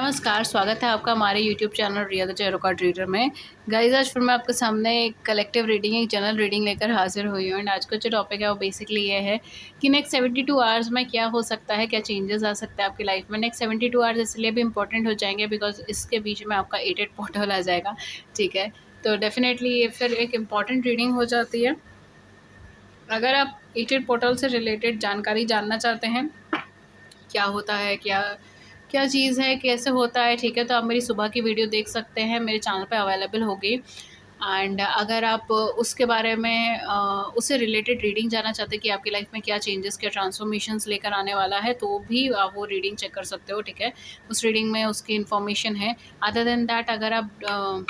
नमस्कार, स्वागत है आपका हमारे YouTube channel Riya the tarot card reader में। गाइस, आज फिर मैं आपके सामने एक कलेक्टिव रीडिंग, एक जनरल रीडिंग लेकर हाजिर हुई हूँ। एंड आज का जो टॉपिक है वो बेसिकली ये है कि नेक्स्ट 72 आवर्स में क्या हो सकता है, क्या चेंजेस आ सकता है आपकी लाइफ में। नेक्स्ट 72 आवर्स इसलिए भी इंपॉर्टेंट हो जाएंगे बिकॉज इसके बीच में आपका 8 पोर्टल आ जाएगा। ठीक है, तो डेफिनेटली ये फिर एक इम्पॉर्टेंट रीडिंग हो जाती है। अगर आप 8 पोर्टल से रिलेटेड जानकारी जानना चाहते हैं, क्या होता है, क्या क्या चीज़ है, कैसे होता है, ठीक है, तो आप मेरी सुबह की वीडियो देख सकते हैं, मेरे चैनल पे अवेलेबल होगी। एंड अगर आप उसके बारे में उससे रिलेटेड रीडिंग जानना चाहते हैं कि आपकी लाइफ में क्या चेंजेस, क्या ट्रांसफॉर्मेशंस लेकर आने वाला है, तो भी आप वो रीडिंग चेक कर सकते हो। ठीक है, उस रीडिंग में उसकी इन्फॉर्मेशन है। अदर देन दैट, अगर आप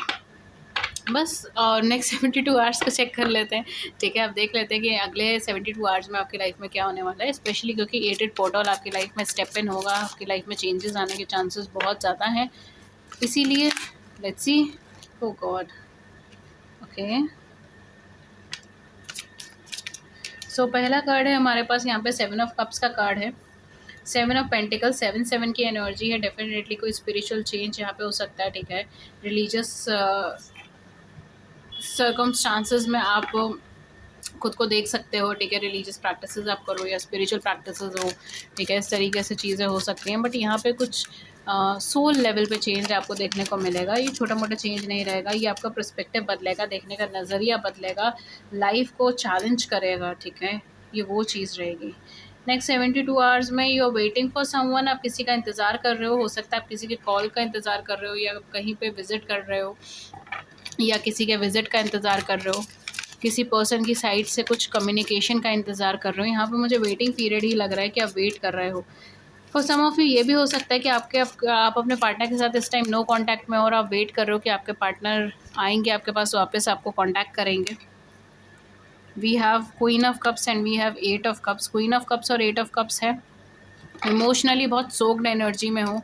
बस और नेक्स्ट 72 आवर्स को चेक कर लेते हैं। ठीक है, आप देख लेते हैं कि अगले 72 आवर्स में आपकी लाइफ में क्या होने वाला है, स्पेशली क्योंकि 8 पोर्टल आपकी लाइफ में स्टेप इन होगा, आपकी लाइफ में चेंजेस आने के चांसेस बहुत ज़्यादा हैं। इसीलिए let's see. Oh god, okay. So पहला कार्ड है हमारे पास यहाँ पे 7 ऑफ कप्स का कार्ड है। 7 ऑफ पेंटिकल, 7 की एनर्जी है। डेफिनेटली कोई स्पिरिचुअल चेंज यहाँ पे हो सकता है। ठीक है, रिलीजियस सर्कमस्टांसेस में आप खुद को देख सकते हो। ठीक है, रिलीजियस प्रैक्टिसेस आप करो या स्पिरिचुअल प्रैक्टिसेस हो, ठीक है, इस तरीके से चीज़ें हो सकती हैं। बट यहाँ पे कुछ सोल लेवल पे चेंज आपको देखने को मिलेगा। ये छोटा मोटा चेंज नहीं रहेगा, ये आपका पर्सपेक्टिव बदलेगा, देखने का नज़रिया बदलेगा, लाइफ को चैलेंज करेगा। ठीक है, ये वो चीज़ रहेगी। नेक्स्ट 72 आवर्स में you are waiting for someone, आप किसी का इंतज़ार कर रहे हो सकता है आप किसी के कॉल का इंतज़ार कर रहे हो, या कहीं पे विज़िट कर रहे हो, या किसी के विज़िट का इंतज़ार कर रहे हो, किसी पर्सन की साइड से कुछ कम्युनिकेशन का इंतज़ार कर रहे हो। यहाँ पे मुझे वेटिंग पीरियड ही लग रहा है कि आप वेट कर रहे हो। फॉर सम ऑफ यू ये भी हो सकता है कि आप अपने पार्टनर के साथ इस टाइम नो कांटेक्ट में हो और आप वेट कर रहे हो कि आपके पार्टनर आएंगे आपके पास, वापस आपको कांटेक्ट करेंगे। We have queen of cups and we have 8 of cups. Queen of cups और 8 ऑफ कप्स है। इमोशनली बहुत सोक्ड एनर्जी में हो।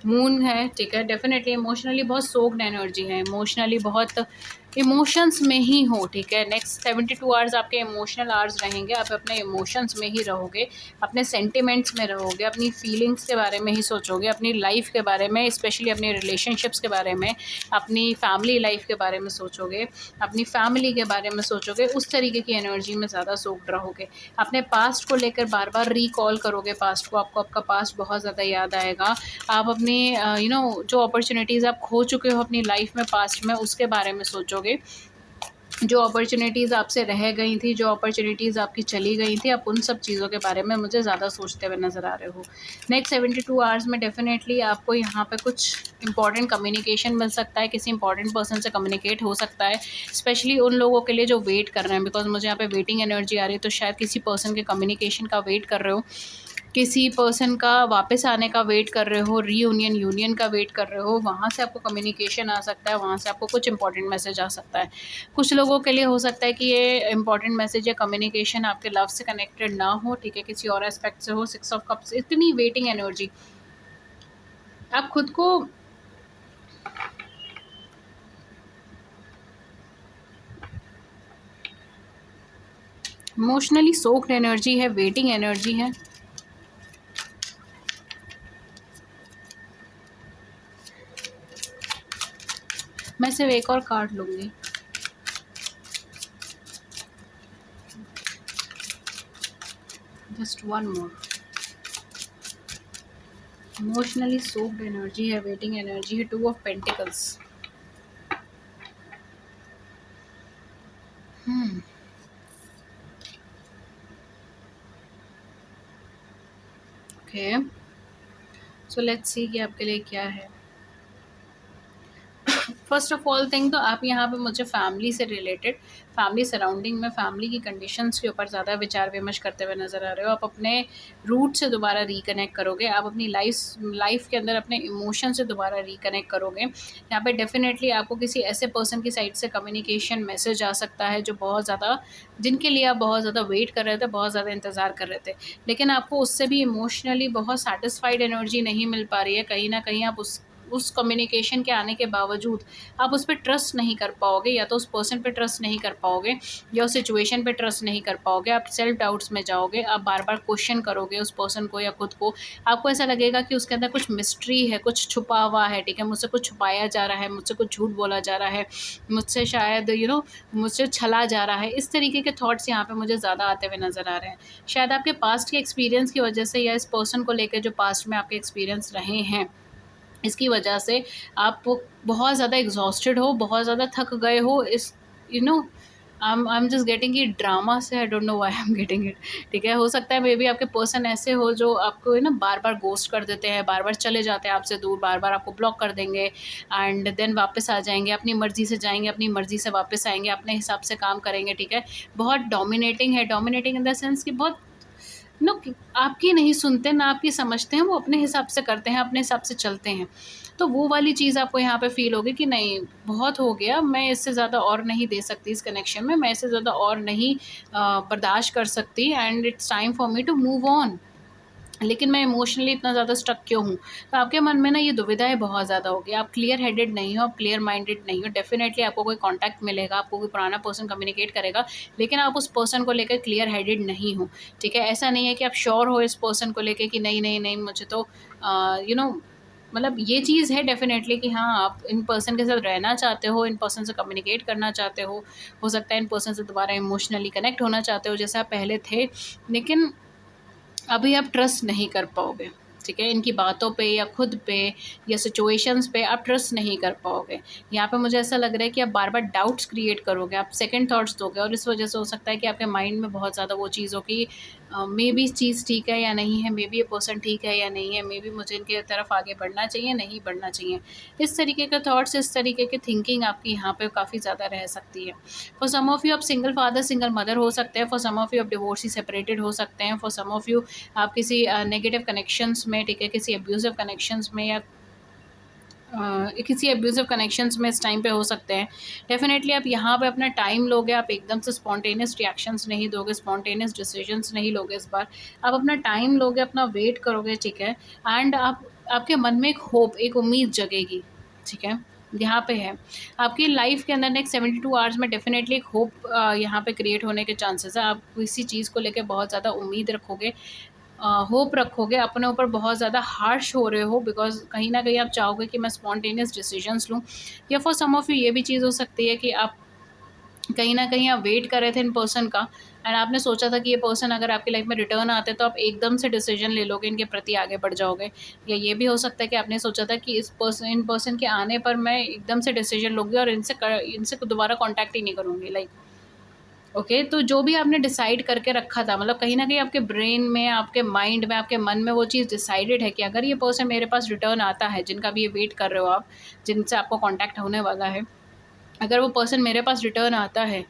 मून है, ठीक है, डेफिनेटली इमोशनली बहुत सोक्ड एनर्जी है, इमोशनली बहुत इमोशंस में ही हो। ठीक है, नेक्स्ट 72 आवर्स आपके इमोशनल आवर्स रहेंगे। आप अपने इमोशंस में ही रहोगे, अपने सेंटिमेंट्स में रहोगे, अपनी फीलिंग्स के बारे में ही सोचोगे, अपनी लाइफ के बारे में, स्पेशली अपने रिलेशनशिप्स के बारे में, अपनी फैमिली लाइफ के बारे में सोचोगे, अपनी फैमिली के बारे में सोचोगे। उस तरीके की एनर्जी में ज़्यादा सोक्ड रहोगे। अपने पास्ट को लेकर बार बार रिकॉल करोगे पास्ट को, आपको आपका पास्ट बहुत ज़्यादा याद आएगा। आप अपनी जो अपॉर्चुनिटीज़ आप खो चुके हो अपनी लाइफ में पास्ट में, उसके बारे में सोचोगे। जो अपॉर्चुनिटीज़ आपसे रह गई थी, जो अपॉर्चुनिटीज़ आपकी चली गई थी, आप उन सब चीज़ों के बारे में मुझे ज़्यादा सोचते हुए नज़र आ रहे हो। नेक्स्ट 72 आवर्स में डेफिनेटली आपको यहाँ पे कुछ इंपॉर्टेंट कम्युनिकेशन मिल सकता है, किसी इंपॉर्टेंट पर्सन से कम्युनिकेट हो सकता है, स्पेशली उन लोगों के लिए जो वेट कर रहे हैं। बिकॉज मुझे यहाँ पे वेटिंग एनर्जी आ रही है, तो शायद किसी पर्सन के कम्युनिकेशन का वेट कर रहे हो, किसी पर्सन का वापस आने का वेट कर रहे हो, रीयूनियन यूनियन का वेट कर रहे हो, वहाँ से आपको कम्युनिकेशन आ सकता है, वहाँ से आपको कुछ इंपॉर्टेंट मैसेज आ सकता है। कुछ लोगों के लिए हो सकता है कि ये इंपॉर्टेंट मैसेज या कम्युनिकेशन आपके लव से कनेक्टेड ना हो, ठीक है, किसी और एस्पेक्ट से हो। 6 ऑफ कप्स, इतनी वेटिंग एनर्जी। आप खुद को इमोशनली सोक्ड एनर्जी है, वेटिंग एनर्जी है। मैं सिर्फ एक और कार्ड लूँगी। Just one more. Emotionally soaked energy है, वेटिंग एनर्जी है। 2 of pentacles. Okay, so let's see कि आपके लिए क्या है। फर्स्ट ऑफ ऑल थिंग, तो आप यहाँ पे मुझे फैमिली से रिलेटेड, फैमिली सराउंडिंग में, फैमिली की कंडीशंस के ऊपर ज़्यादा विचार विमर्श करते हुए नज़र आ रहे हो। आप अपने रूट से दोबारा रिकनेक्ट करोगे, आप अपनी लाइफ के अंदर अपने इमोशन से दोबारा रिकनेक्ट करोगे। यहाँ पे डेफिनेटली आपको किसी ऐसे पर्सन की साइड से कम्युनिकेशन मैसेज आ सकता है जो बहुत ज़्यादा, जिनके लिए आप बहुत ज़्यादा वेट कर रहे थे, बहुत ज़्यादा इंतज़ार कर रहे थे, लेकिन आपको उससे भी इमोशनली बहुत सेटिस्फाइड एनर्जी नहीं मिल पा रही है। कहीं ना कहीं आप उस कम्युनिकेशन के आने के बावजूद आप उस पे ट्रस्ट नहीं कर पाओगे, या तो उस पर्सन पे ट्रस्ट नहीं कर पाओगे, या उस सिचुएशन पे ट्रस्ट नहीं कर पाओगे। आप सेल्फ डाउट्स में जाओगे, आप बार-बार क्वेश्चन करोगे उस पर्सन को या खुद को। आपको ऐसा लगेगा कि उसके अंदर कुछ मिस्ट्री है, कुछ छुपा हुआ है, ठीक है? मुझसे कुछ छुपाया जा रहा है, मुझसे कुछ झूठ बोला जा रहा है, मुझसे शायद मुझसे छला जा रहा है। इस तरीके के थॉट्स यहाँ पे मुझे ज़्यादा आते हुए नज़र आ रहे हैं। शायद आपके पास्ट के एक्सपीरियंस की वजह से, या इस पर्सन को लेकर जो पास्ट में आपके एक्सपीरियंस रहे हैं, इसकी वजह से आप बहुत ज़्यादा एग्ज़ॉस्टेड हो, बहुत ज़्यादा थक गए हो। इस you know I am just getting it drama से, I don't know why I am getting it, ठीक है? हो सकता है मे बी आपके पर्सन ऐसे हो जो आपको बार-बार घोस्ट कर देते हैं, बार-बार चले जाते हैं आपसे दूर, बार-बार आपको ब्लॉक कर देंगे एंड देन वापस आ जाएँगे, अपनी मर्ज़ी से जाएँगे, अपनी मर्ज़ी से वापस आएँगे, अपने हिसाब से काम करेंगे, ठीक है? बहुत डोमिनेटिंग है, डोमिनेटिंग इन द सेंस कि बहुत आपकी नहीं सुनते, ना आपकी समझते हैं, वो अपने हिसाब से करते हैं, अपने हिसाब से चलते हैं। तो वो वाली चीज़ आपको यहाँ पे फ़ील होगी कि नहीं, बहुत हो गया, मैं इससे ज़्यादा और नहीं दे सकती इस कनेक्शन में, मैं इससे ज़्यादा और नहीं बर्दाश्त कर सकती and it's time for me to move on. लेकिन मैं इमोशनली इतना ज़्यादा स्टक क्यों हूँ? तो आपके मन में ये दुविधाएँ बहुत ज़्यादा होगी। आप क्लियर हेडेड नहीं हो, आप क्लियर माइंडेड नहीं हो। डेफ़िनेटली आपको कोई कॉन्टैक्ट मिलेगा, आपको कोई पुराना पर्सन कम्युनिकेट करेगा, लेकिन आप उस पर्सन को लेकर क्लियर हेडेड नहीं हो, ठीक है? ऐसा नहीं है कि आप श्योर हो इस पर्सन को लेके कि नहीं, नहीं, नहीं, मुझे तो ये चीज़ है डेफ़िनेटली कि हाँ, आप इन पर्सन के साथ रहना चाहते हो, इन पर्सन से कम्युनिकेट करना चाहते हो सकता है इन पर्सन से दोबारा इमोशनली कनेक्ट होना चाहते हो जैसे आप पहले थे, लेकिन अभी आप ट्रस्ट नहीं कर पाओगे, ठीक है? इनकी बातों पे या खुद पे या सिचुएशंस पे आप ट्रस्ट नहीं कर पाओगे। यहाँ पे मुझे ऐसा लग रहा है कि आप बार-बार डाउट्स क्रिएट करोगे, आप सेकंड थॉट्स दोगे और इस वजह से हो सकता है कि आपके माइंड में बहुत ज़्यादा वो चीज़ हो कि मेबी इस चीज़ ठीक है या नहीं है, मेबी ये पर्सन ठीक है या नहीं है, मेबी मुझे इनके तरफ आगे बढ़ना चाहिए, नहीं बढ़ना चाहिए। इस तरीके के थॉट्स, इस तरीके की थिंकिंग आपकी यहाँ पे काफ़ी ज़्यादा रह सकती है। फॉर सम ऑफ यू आप सिंगल फादर, सिंगल मदर हो सकते हैं, फॉर सम ऑफ यू आप डिवोर्सी सेपरेटेड हो सकते हैं, फॉर सम ऑफ यू आप किसी नेगेटिव कनेक्शंस में, ठीक है, किसी अब्यूज़िव कनेक्शंस में या किसी अब्यूज़िव कनेक्शंस में इस टाइम पे हो सकते हैं। डेफ़िनेटली आप यहाँ पे अपना टाइम लोगे, आप एकदम से स्पॉन्टेनियस रिएक्शंस नहीं दोगे, स्पॉन्टेनियस डिसीजंस नहीं लोगे इस बार। आप अपना टाइम लोगे, अपना वेट करोगे, ठीक है? एंड आपके मन में एक होप, एक उम्मीद जगेगी, ठीक है? यहाँ पे है। आपकी लाइफ़ के अंदर नेक्स्ट 72 आवर्स में डेफ़िनेटली एक होप यहाँ पे क्रिएट होने के चांसेस हैं। आप किसी चीज़ को लेके बहुत ज़्यादा उम्मीद रखोगे, होप रखोगे, अपने ऊपर बहुत ज़्यादा हार्श हो रहे हो बिकॉज़ कहीं न कहीं आप चाहोगे कि मैं स्पॉन्टेनियस डिसीजंस लूँ, या फॉर सम ऑफ यू ये भी चीज़ हो सकती है कि आप कहीं न कहीं आप वेट कर रहे थे इन पर्सन का एंड आपने सोचा था कि ये पर्सन अगर आपकी लाइफ़ में रिटर्न आते तो आप एकदम से डिसीजन ले लोगे, इनके प्रति आगे बढ़ जाओगे। या ये भी हो सकता है कि आपने सोचा था कि इन पर्सन के आने पर मैं एकदम से डिसीजन लूँगी और इनसे दोबारा कॉन्टैक्ट ही नहीं करूँगी, लाइक ओके। तो जो भी आपने डिसाइड करके रखा था, मतलब कहीं न कहीं आपके ब्रेन में, आपके माइंड में, आपके मन में वो चीज़ डिसाइडेड है कि अगर ये पर्सन मेरे पास रिटर्न आता है, जिनका भी ये वेट कर रहे हो आप, जिनसे आपको कॉन्टैक्ट होने वाला है, अगर वो पर्सन मेरे पास रिटर्न आता है,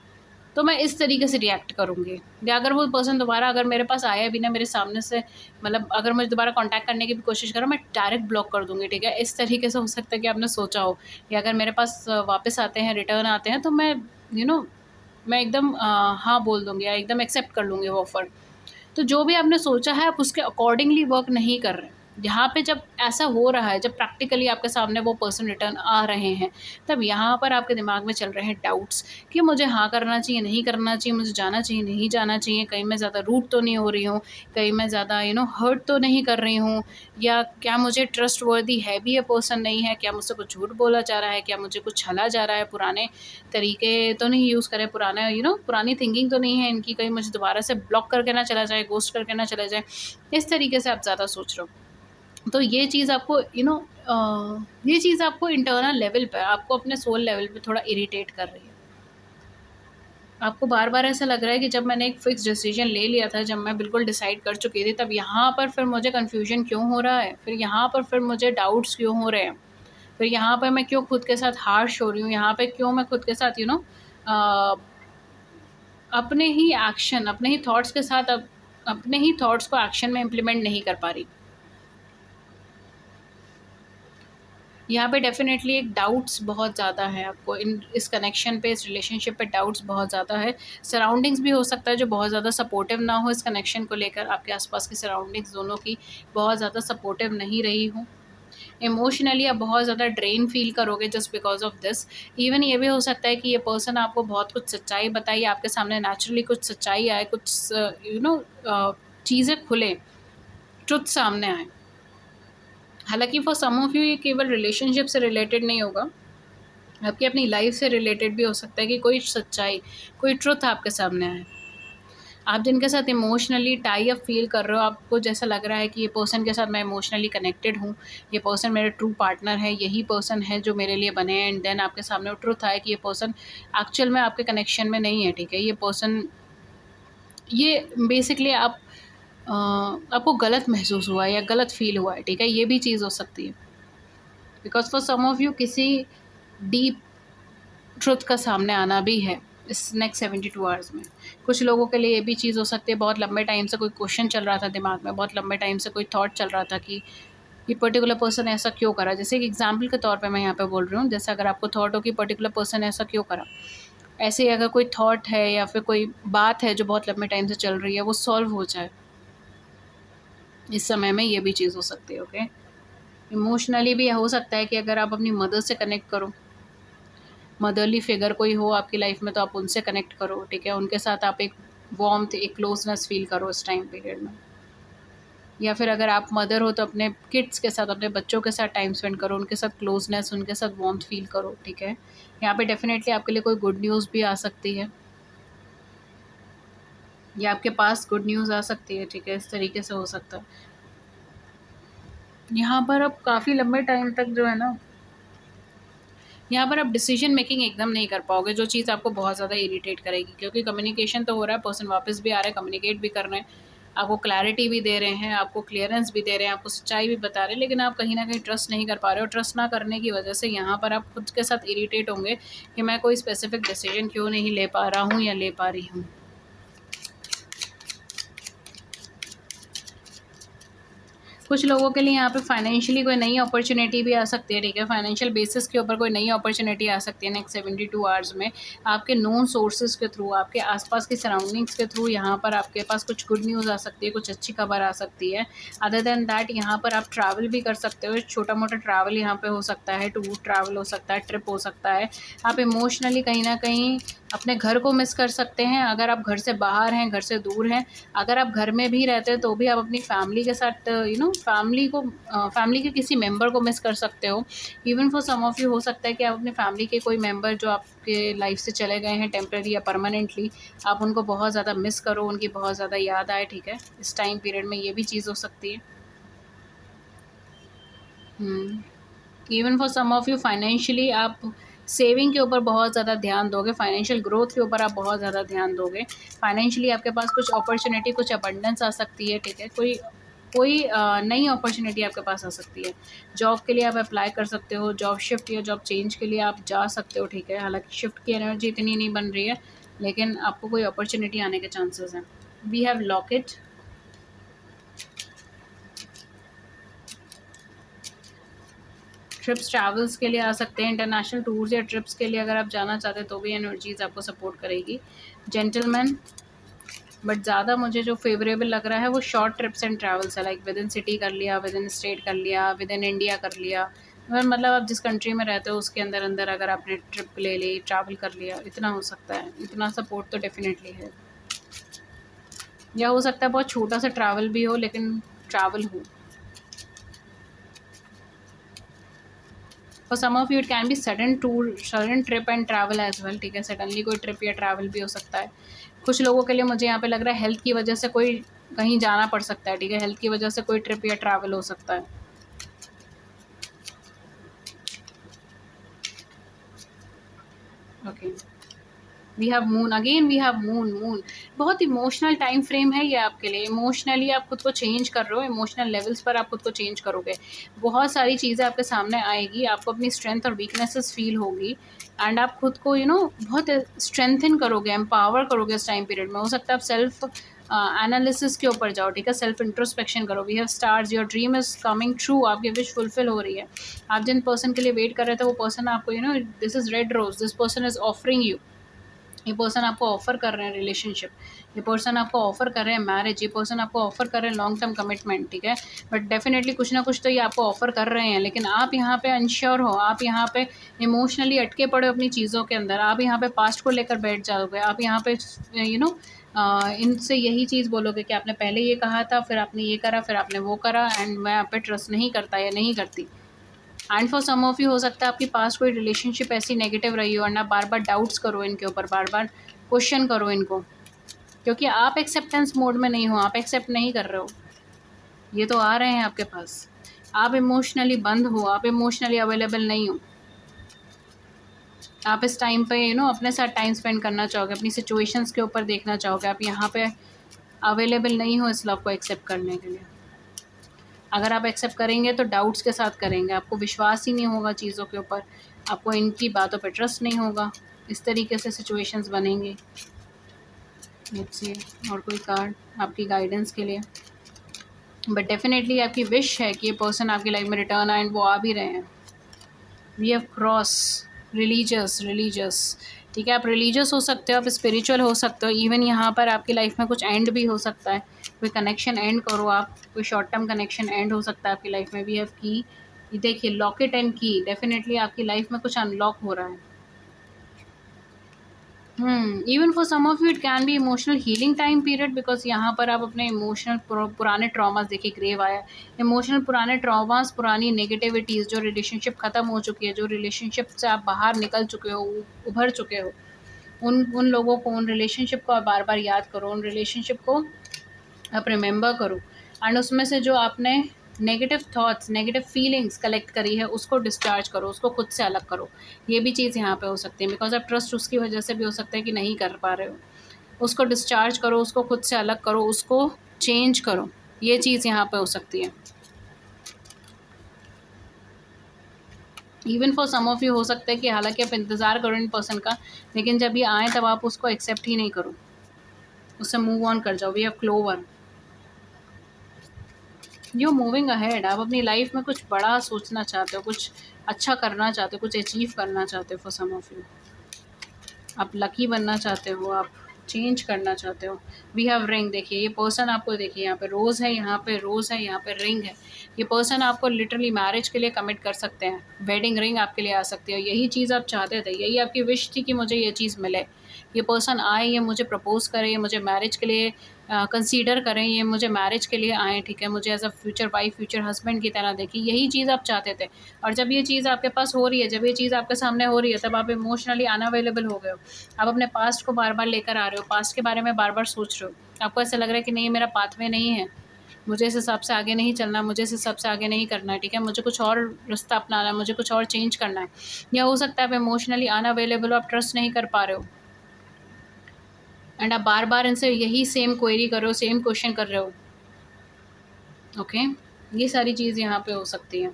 तो मैं इस तरीके से रिएक्ट करूँगी। या अगर वो पर्सन दोबारा अगर मेरे पास आया भी ना मेरे सामने से, मतलब अगर मुझे दोबारा कॉन्टैक्ट करने की भी कोशिश करो, मैं डायरेक्ट ब्लॉक कर दूँगी, ठीक है? इस तरीके से हो सकता है कि आपने सोचा हो, या अगर मेरे पास वापस आते हैं, रिटर्न आते हैं, तो यू नो मैं एकदम हाँ बोल दूँगी या एकदम एक्सेप्ट कर लूँगी वो ऑफ़र। तो जो भी आपने सोचा है, आप उसके अकॉर्डिंगली वर्क नहीं कर रहे। यहाँ पे जब ऐसा हो रहा है, जब प्रैक्टिकली आपके सामने वो पर्सन रिटर्न आ रहे हैं, तब यहाँ पर आपके दिमाग में चल रहे हैं डाउट्स कि मुझे हाँ करना चाहिए, नहीं करना चाहिए, मुझे जाना चाहिए, नहीं जाना चाहिए, कहीं मैं ज़्यादा रूड तो नहीं हो रही हूँ, कहीं मैं ज़्यादा हर्ट तो नहीं कर रही हूँ, या क्या मुझे ट्रस्टवर्दी है भी ये पर्सन नहीं है, क्या मुझसे कुछ झूठ बोला जा रहा है, क्या मुझे कुछ छला जा रहा है, पुराने तरीके तो नहीं यूज़ करे, पुराना पुरानी थिंकिंग तो नहीं है इनकी, कहीं मुझे दोबारा से ब्लॉक करके ना चला जाए, घोस्ट करके ना चला जाए। इस तरीके से आप ज़्यादा सोच रहे हो। तो ये चीज़ आपको ये चीज़ आपको इंटरनल लेवल पे, आपको अपने सोल लेवल पे थोड़ा इरिटेट कर रही है। आपको बार-बार ऐसा लग रहा है कि जब मैंने एक फ़िक्स डिसीज़न ले लिया था, जब मैं बिल्कुल डिसाइड कर चुकी थी, तब यहाँ पर फिर मुझे कन्फ्यूज़न क्यों हो रहा है? फिर यहाँ पर फिर मुझे डाउट्स क्यों हो रहे हैं? फिर यहाँ पे मैं क्यों खुद के साथ हार्श हो रही हूँ? यहाँ पे क्यों मैं खुद के साथ अ, अपने ही एक्शन, अपने ही थॉट्स के साथ अपने ही थॉट्स को एक्शन में इम्प्लीमेंट नहीं कर पा रही। यहाँ पे डेफ़िनेटली एक डाउट्स बहुत ज़्यादा है आपको इस कनेक्शन पे, इस रिलेशनशिप पे डाउट्स बहुत ज़्यादा है। सराउंडिंग्स भी हो सकता है जो बहुत ज़्यादा सपोर्टिव ना हो इस कनेक्शन को लेकर, आपके आस-पास की सराउंडिंग्स दोनों की बहुत ज़्यादा सपोर्टिव नहीं रही हों। इमोशनली आप बहुत ज़्यादा ड्रेन फील करोगे just because of this. Even ये भी हो सकता है कि ये पर्सन आपको बहुत कुछ सच्चाई बताइए, आपके सामने नेचुरली कुछ सच्चाई आए, कुछ चीज़ें खुले, ट्रुथ सामने आए। हालांकि फॉर सम ऑफ यू ये केवल रिलेशनशिप से रिलेटेड नहीं होगा, आपकी अपनी लाइफ से रिलेटेड भी हो सकता है कि कोई सच्चाई, कोई ट्रुथ आपके सामने आए। आप जिनके साथ इमोशनली टाई अप फील कर रहे हो, आपको जैसा लग रहा है कि ये पर्सन के साथ मैं इमोशनली कनेक्टेड हूँ, ये पर्सन मेरा ट्रू पार्टनर है, यही पर्सन है जो मेरे लिए बने हैं, एंड देन आपके सामने वो ट्रुथ आए कि ये पर्सन एक्चुअल में आपके कनेक्शन में नहीं है, ठीक है। ये पर्सन, ये बेसिकली आपको गलत महसूस हुआ है या गलत फील हुआ है, ठीक है। ये भी चीज़ हो सकती है because for some of you किसी डीप ट्रुथ का सामने आना भी है इस नेक्स्ट 72 आवर्स में। कुछ लोगों के लिए ये भी चीज़ हो सकती है, बहुत लंबे टाइम से कोई क्वेश्चन चल रहा था दिमाग में, बहुत लंबे टाइम से कोई थॉट चल रहा था कि ये पर्टिकुलर पर्सन ऐसा क्यों करा। जैसे एक एग्जांपल के तौर पे मैं यहाँ पे बोल रही हूँ, जैसे अगर आपको थॉट हो कि पर्टिकुलर पर्सन ऐसा क्यों करा, ऐसे ही अगर कोई थॉट है या फिर कोई बात है जो बहुत लंबे टाइम से चल रही है, वो सॉल्व हो जाए इस समय में, ये भी चीज़ हो सकती है। ओके, इमोशनली भी हो सकता है कि अगर आप अपनी मदर से कनेक्ट करो, मदरली फिगर कोई हो आपकी लाइफ में, तो आप उनसे कनेक्ट करो, ठीक है। उनके साथ आप एक वार्मथ, एक क्लोजनेस फील करो इस टाइम पीरियड में। या फिर अगर आप मदर हो तो अपने किड्स के साथ, अपने बच्चों के साथ टाइम स्पेंड करो, उनके साथ क्लोजनेस, उनके साथ वार्मथ फील करो, ठीक है। यहाँ पे डेफिनेटली आपके लिए कोई गुड न्यूज़ भी आ सकती है, या आपके पास गुड न्यूज़ आ सकती है, ठीक है। इस तरीके से हो सकता है। यहाँ पर अब काफ़ी लंबे टाइम तक जो है ना, यहाँ पर आप डिसीजन मेकिंग एकदम नहीं कर पाओगे, जो चीज़ आपको बहुत ज़्यादा इरिटेट करेगी, क्योंकि कम्युनिकेशन तो हो रहा है, पर्सन वापस भी आ रहा है, कम्युनिकेट भी कर रहे हैं, आपको क्लैरिटी भी दे रहे हैं, आपको क्लियरेंस भी दे रहे हैं, आपको सच्चाई भी बता रहे हैं, लेकिन आप कहीं ना कहीं ट्रस्ट नहीं कर पा रहे हो। ट्रस्ट ना करने की वजह से यहाँ पर आप खुद के साथ इरिटेट होंगे कि मैं कोई स्पेसिफिक डिसीजन क्यों नहीं ले पा रहा हूँ या ले पा रही हूँ। कुछ लोगों के लिए यहाँ पे फाइनेंशियली कोई नई अपॉर्चुनिटी भी आ सकती है, ठीक है। फाइनेंशियल बेसिस के ऊपर कोई नई अपॉर्चुनिटी आ सकती है नेक्स्ट 72 आवर्स में, आपके नोन सोर्सेज के थ्रू, आपके आसपास की सराउंडिंग्स के थ्रू। यहाँ पर आपके पास कुछ गुड न्यूज़ आ सकती है, कुछ अच्छी खबर आ सकती है। अदर देन दैट यहाँ पर आप ट्रैवल भी कर सकते हो, छोटा मोटा ट्रैवल यहाँ पे हो सकता है, टूर ट्रैवल हो सकता है, ट्रिप हो सकता है। आप इमोशनली कहीं ना कहीं अपने घर को मिस कर सकते हैं, अगर आप घर से बाहर हैं, घर से दूर हैं। अगर आप घर में भी रहते हैं तो भी आप अपनी फैमिली के साथ फैमिली के किसी मेंबर को मिस कर सकते हो। Even for some of you हो सकता है कि आप अपने फैमिली के कोई मेंबर जो आपके लाइफ से चले गए हैं टेम्परेरी या परमानेंटली, आप उनको बहुत ज़्यादा मिस करो, उनकी बहुत ज़्यादा याद आए, ठीक है। इस टाइम पीरियड में ये भी चीज़ हो सकती है। Even for some of you financially आप सेविंग के ऊपर बहुत ज़्यादा ध्यान दोगे, फाइनेंशियल ग्रोथ के ऊपर आप बहुत ज़्यादा ध्यान दोगे। फाइनेंशियली आपके पास कुछ अपॉर्चुनिटी, कुछ अबंडेंस आ सकती है, ठीक है। कोई कोई नई अपॉर्चुनिटी आपके पास आ सकती है। जॉब के लिए आप अप्लाई कर सकते हो, जॉब शिफ्ट या जॉब चेंज के लिए आप जा सकते हो, ठीक है। हालांकि शिफ्ट की एनर्जी इतनी नहीं बन रही है, लेकिन आपको कोई अपॉर्चुनिटी आने के चांसेस हैं। We have locket, trips travels के लिए आ सकते हैं, इंटरनेशनल टूर्स या ट्रिप्स के लिए अगर आप जाना चाहते हैं तो भी एनर्जीज़ आपको सपोर्ट करेगी। जेंटलमैन, बट ज़्यादा मुझे जो फेवरेबल लग रहा है वो शॉर्ट ट्रिप्स एंड ट्रैवल्स है, लाइक विद इन सिटी कर लिया, विद इन स्टेट कर लिया, विद इन इंडिया कर लिया। मतलब आप जिस कंट्री में रहते हो उसके अंदर अंदर अगर आपने ट्रिप ले ली, ट्रैवल कर लिया, इतना हो सकता है। इतना सपोर्ट तो डेफिनेटली है। या हो सकता है बहुत छोटा सा ट्रैवल भी हो, लेकिन ट्रैवल हो। For some of you it can be sudden tour, sudden trip and travel as well, ठीक है। सडनली कोई ट्रिप या ट्रैवल भी हो सकता है। कुछ लोगों के लिए मुझे यहाँ पे लग रहा है हेल्थ की वजह से कोई कहीं जाना पड़ सकता है, ठीक है। हेल्थ की वजह से कोई ट्रिप या ट्रैवल हो सकता है। Okay, we have moon, again we have moon. बहुत इमोशनल टाइम फ्रेम है ये आपके लिए। इमोशनली आप खुद को चेंज कर रहे हो, इमोशनल लेवल्स पर आप खुद को चेंज करोगे। बहुत सारी चीज़ें आपके सामने आएगी, आपको अपनी स्ट्रेंथ और वीकनेसेस फील होगी, एंड आप खुद को बहुत स्ट्रेंथन करोगे, एम्पावर करोगे इस टाइम पीरियड में। हो सकता है आप सेल्फ एनालिसिस के ऊपर जाओ, ठीक है। सेल्फ इंट्रोस्पेक्शन करो। We have stars, your dream is coming true, आपकी विश फुलफिल हो रही है। आप जिन पर्सन के लिए वेट कर रहे थे वो पर्सन आपको this is red rose, this person is offering you ये पर्सन आपको ऑफ़र कर रहे हैं रिलेशनशिप, ये पर्सन आपको ऑफ़र कर रहे हैं मैरिज, ये पर्सन आपको ऑफ़र कर रहे हैं लॉन्ग टर्म कमिटमेंट, ठीक है। बट डेफ़िनेटली कुछ ना कुछ तो ये आपको ऑफ़र कर रहे हैं, लेकिन आप यहाँ पे अनश्योर हो, आप यहाँ पे इमोशनली अटके पड़े हो अपनी चीज़ों के अंदर, आप यहाँ पे पास्ट को लेकर बैठ जाओगे, आप यहाँ पे इनसे यही चीज़ बोलोगे कि आपने पहले ये कहा था, फिर आपने ये करा, फिर आपने वो करा, एंड मैं आप पे ट्रस्ट नहीं करता या नहीं करती। And for some of you हो सकता है आपकी पास कोई रिलेशनशिप ऐसी नेगेटिव रही हो, एंड आप बार बार डाउट्स करो इनके ऊपर, बार बार क्वेश्चन करो इनको, क्योंकि आप एक्सेप्टेंस मोड में नहीं हो, आप एक्सेप्ट नहीं कर रहे हो। ये तो आ रहे हैं आपके पास, आप इमोशनली बंद हो, आप इमोशनली अवेलेबल नहीं हो। आप इस टाइम पे अपने साथ टाइम स्पेंड करना चाहोगे, अपनी सिचुएशंस के ऊपर देखना चाहोगे, आप यहाँ पे अवेलेबल नहीं हो इस लव को एक्सेप्ट करने के लिए। अगर आप एक्सेप्ट करेंगे तो डाउट्स के साथ करेंगे, आपको विश्वास ही नहीं होगा चीज़ों के ऊपर, आपको इनकी बातों पे ट्रस्ट नहीं होगा, इस तरीके से सिचुएशंस बनेंगी। लेट्स सी और कोई कार्ड आपकी गाइडेंस के लिए। बट डेफिनेटली आपकी विश है कि ये पर्सन आपकी लाइफ में रिटर्न आए, एंड वो आ भी रहे हैं। वी हैव क्रॉस रिलीजियस, ठीक है। आप रिलीजियस हो सकते हो, आप स्पिरिचुअल हो सकते हो, इवन यहाँ पर आपकी लाइफ में कुछ एंड भी हो सकता है, कोई कनेक्शन एंड करो आप, कोई शॉर्ट टर्म कनेक्शन एंड हो सकता है आपकी लाइफ में। वी हैव की, ये देखिए लॉकेट एंड की, डेफिनेटली आपकी लाइफ में कुछ अनलॉक हो रहा है। Even for some of you it can be emotional healing time period, because यहाँ पर आप अपने इमोशनल पुराने ट्रॉमास, देखिए ग्रेव आया, इमोशनल पुराने ट्रॉमास, पुरानी नेगेटिविटीज़, जो रिलेशनशिप ख़त्म हो चुकी है, जो रिलेशनशिप से आप बाहर निकल चुके हो, उभर चुके हो, उन लोगों को, उन रिलेशनशिप को आप बार बार याद करो, उन रिलेशनशिप को आप रिमेंबर करो, एंड उसमें से जो आपने negative thoughts, negative feelings collect करी है, उसको डिस्चार्ज करो, उसको खुद से अलग करो। ये भी चीज़ यहाँ पे हो सकती है, बिकॉज आप ट्रस्ट उसकी वजह से भी हो सकता है कि नहीं कर पा रहे हो। उसको डिस्चार्ज करो, उसको खुद से अलग करो, उसको चेंज करो, ये चीज़ यहाँ पे हो सकती है। Even for some of you हो सकता है कि हालांकि आप इंतज़ार करो इन पर्सन का, लेकिन जब ये आए तब आप उसको एक्सेप्ट ही नहीं करो, उससे मूव ऑन कर जाओ। We have clover, you moving ahead, आप अपनी लाइफ में कुछ बड़ा सोचना चाहते हो, कुछ अच्छा करना चाहते हो, कुछ अचीव करना चाहते हो। फॉर सम ऑफ यू आप लकी बनना चाहते हो, आप चेंज करना चाहते हो। वी हैव रिंग, देखिए ये पर्सन आपको, देखिए यहाँ पे रोज़ है, यहाँ पे रोज़ है, यहाँ पे रिंग है। ये पर्सन आपको लिटरली मैरिज के लिए कमिट कर सकते हैं, वेडिंग रिंग आपके लिए आ सकती है। यही चीज़ आप चाहते थे, यही आपकी विश थी कि मुझे ये चीज़ मिले, ये पर्सन आए, ये मुझे प्रपोज करें, ये मुझे मैरिज के लिए कंसीडर करें, ये मुझे मैरिज के लिए आएँ, ठीक है, मुझे as a future wife, future husband की तरह देखें। यही चीज़ आप चाहते थे, और जब ये चीज़ आपके पास हो रही है, जब ये चीज़ आपके सामने हो रही है, तब आप इमोशनली अनअवेलेबल हो गए हो। आप अपने पास्ट को बार बार लेकर आ रहे हो, पास्ट के बारे में बार बार सोच रहे हो, आपको ऐसा लग रहा है कि नहीं मेरा पाथवे नहीं है, मुझे इस हिसाब से आगे नहीं चलना, मुझे इस हिसाब से आगे नहीं करना है, ठीक है, मुझे कुछ और रास्ता अपनाना है, मुझे कुछ और चेंज करना है। या हो सकता है आप इमोशनली अनअवेलेबल हो, आप ट्रस्ट नहीं कर पा रहे हो, एंड आप बार बार इनसे यही सेम क्वेरी कर रहे हो, सेम क्वेश्चन कर रहे हो। ओके, ये सारी चीज़ यहाँ पे हो सकती है,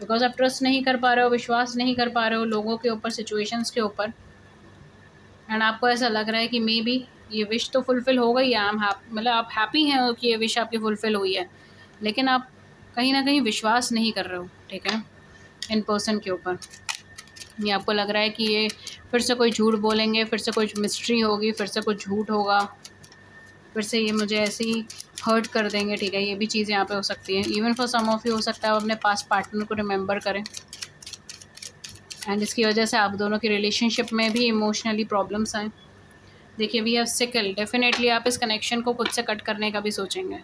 बिकॉज आप ट्रस्ट नहीं कर पा रहे हो, विश्वास नहीं कर पा रहे हो लोगों के ऊपर, सिचुएशंस के ऊपर, एंड आपको ऐसा लग रहा है कि मे बी ये विश तो फुलफ़िल हो गई है, मतलब आप हैप्पी हैं कि ये विश आपकी फुलफ़िल हुई है, लेकिन आप कहीं न कहीं विश्वास नहीं कर रहे हो, ठीक है, इन पर्सन के ऊपर। ये आपको लग रहा है कि ये फिर से कोई झूठ बोलेंगे, फिर से कोई मिस्ट्री होगी, फिर से कुछ झूठ होगा, फिर से ये मुझे ऐसे ही हर्ट कर देंगे, ठीक है, ये भी चीज़ यहाँ पे हो सकती है। Even for some of you हो सकता है आप अपने पास्ट पार्टनर को रिमेंबर करें, एंड इसकी वजह से आप दोनों की रिलेशनशिप में भी इमोशनली प्रॉब्लम्स आएँ। देखिए वी हैव सिकल, डेफिनेटली आप इस कनेक्शन को खुद से कट करने का भी सोचेंगे,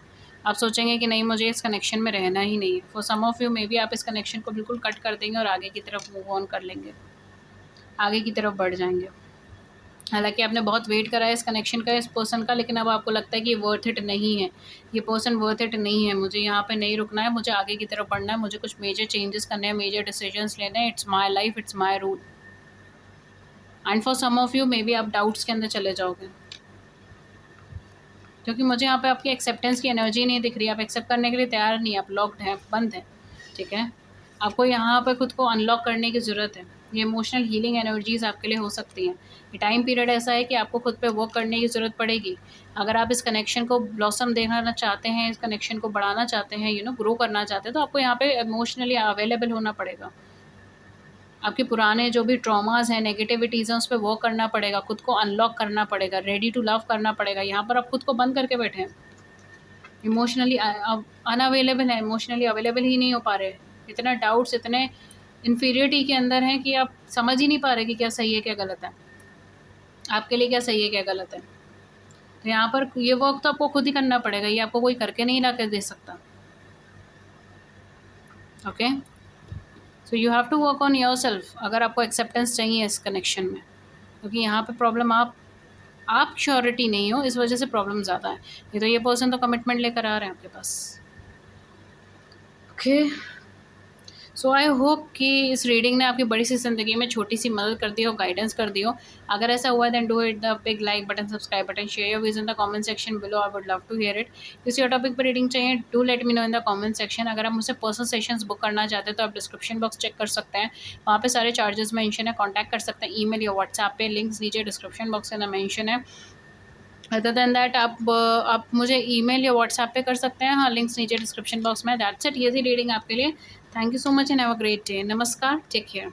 आप सोचेंगे कि नहीं मुझे इस कनेक्शन में रहना ही नहीं है। For some of you maybe आप इस कनेक्शन को बिल्कुल कट कर देंगे और आगे की तरफ मूव ऑन कर लेंगे, आगे की तरफ बढ़ जाएंगे। हालांकि आपने बहुत वेट करा है इस कनेक्शन का, इस पर्सन का, लेकिन अब आपको लगता है कि ये वर्थ इट नहीं है, ये पर्सन वर्थ इट नहीं है, मुझे यहाँ पे नहीं रुकना है, मुझे आगे की तरफ बढ़ना है, मुझे कुछ मेजर चेंजेस करने हैं, मेजर डिसीजंस लेने हैं, it's my life, it's my rule. And for some of you maybe आप डाउट्स के अंदर चले जाओगे, क्योंकि मुझे यहाँ पे आपकी एक्सेप्टेंस की एनर्जी नहीं दिख रही, आप एक्सेप्ट करने के लिए तैयार नहीं, आप लॉक्ड हैं, बंद हैं, ठीक है। आपको यहाँ पे खुद को अनलॉक करने की ज़रूरत है, ये इमोशनल हीलिंग एनर्जीज़ आपके लिए हो सकती हैं। ये टाइम पीरियड ऐसा है कि आपको खुद पे वर्क करने की ज़रूरत पड़ेगी। अगर आप इस कनेक्शन को ब्लॉसम देखना चाहते हैं, इस कनेक्शन को बढ़ाना चाहते हैं, ग्रो करना चाहते हैं, तो आपको यहाँ पे इमोशनली अवेलेबल होना पड़ेगा। आपके पुराने जो भी ट्रॉमास हैं, नेगेटिविटीज़ हैं, उस पे वर्क करना पड़ेगा, खुद को अनलॉक करना पड़ेगा, रेडी टू लव करना पड़ेगा। यहाँ पर आप खुद को बंद करके बैठे हैं, इमोशनली अनअवेलेबल है, इमोशनली अवेलेबल ही नहीं हो पा रहे, इतना डाउट्स, इतने इन्फीरियरिटी के अंदर हैं कि आप समझ ही नहीं पा रहे कि क्या सही है क्या गलत है, आपके लिए क्या सही है क्या गलत है। तो यहाँ पर ये वर्क तो आपको खुद ही करना पड़ेगा, ये आपको कोई करके नहीं ला कर दे सकता। Okay, so you have to work on yourself अगर आपको एक्सेप्टेंस चाहिए इस कनेक्शन में, क्योंकि यहाँ पे प्रॉब्लम आप श्योरिटी नहीं हो, इस वजह से प्रॉब्लम ज़्यादा है। ये तो ये पर्सन तो कमिटमेंट लेकर आ रहे हैं आपके पास। ओके, सो आई होप कि इस रीडिंग ने आपकी बड़ी सी ज़िंदगी में छोटी सी मदद कर दी हो, गाइडेंस कर दी हो। अगर ऐसा हुआ then do it the big like button, subscribe button, share your views in the comment section below, I would love to hear it. किसी और टॉपिक पर रीडिंग चाहिए do let me know in the comment section. अगर आप मुझसे personal sessions book करना चाहते हैं तो आप डिस्क्रिप्शन बॉक्स चेक कर सकते हैं, वहाँ पे सारे चार्जेस मेंशन है, कॉन्टैक्ट कर सकते हैं ईमेल या व्हाट्सएप पे, लिंक्स नीचे डिस्क्रिप्शन बॉक्स के अंदर मेंशन है। अदर दैन दैट आप मुझे ईमेल या व्हाट्सएप पे कर सकते हैं, हाँ लिंक्स नीचे डिस्क्रिप्शन बॉक्स में। दैट्स इट, ये थी रीडिंग आपके लिए। Thank you so much and have a great day. नमस्कार, टेक केयर।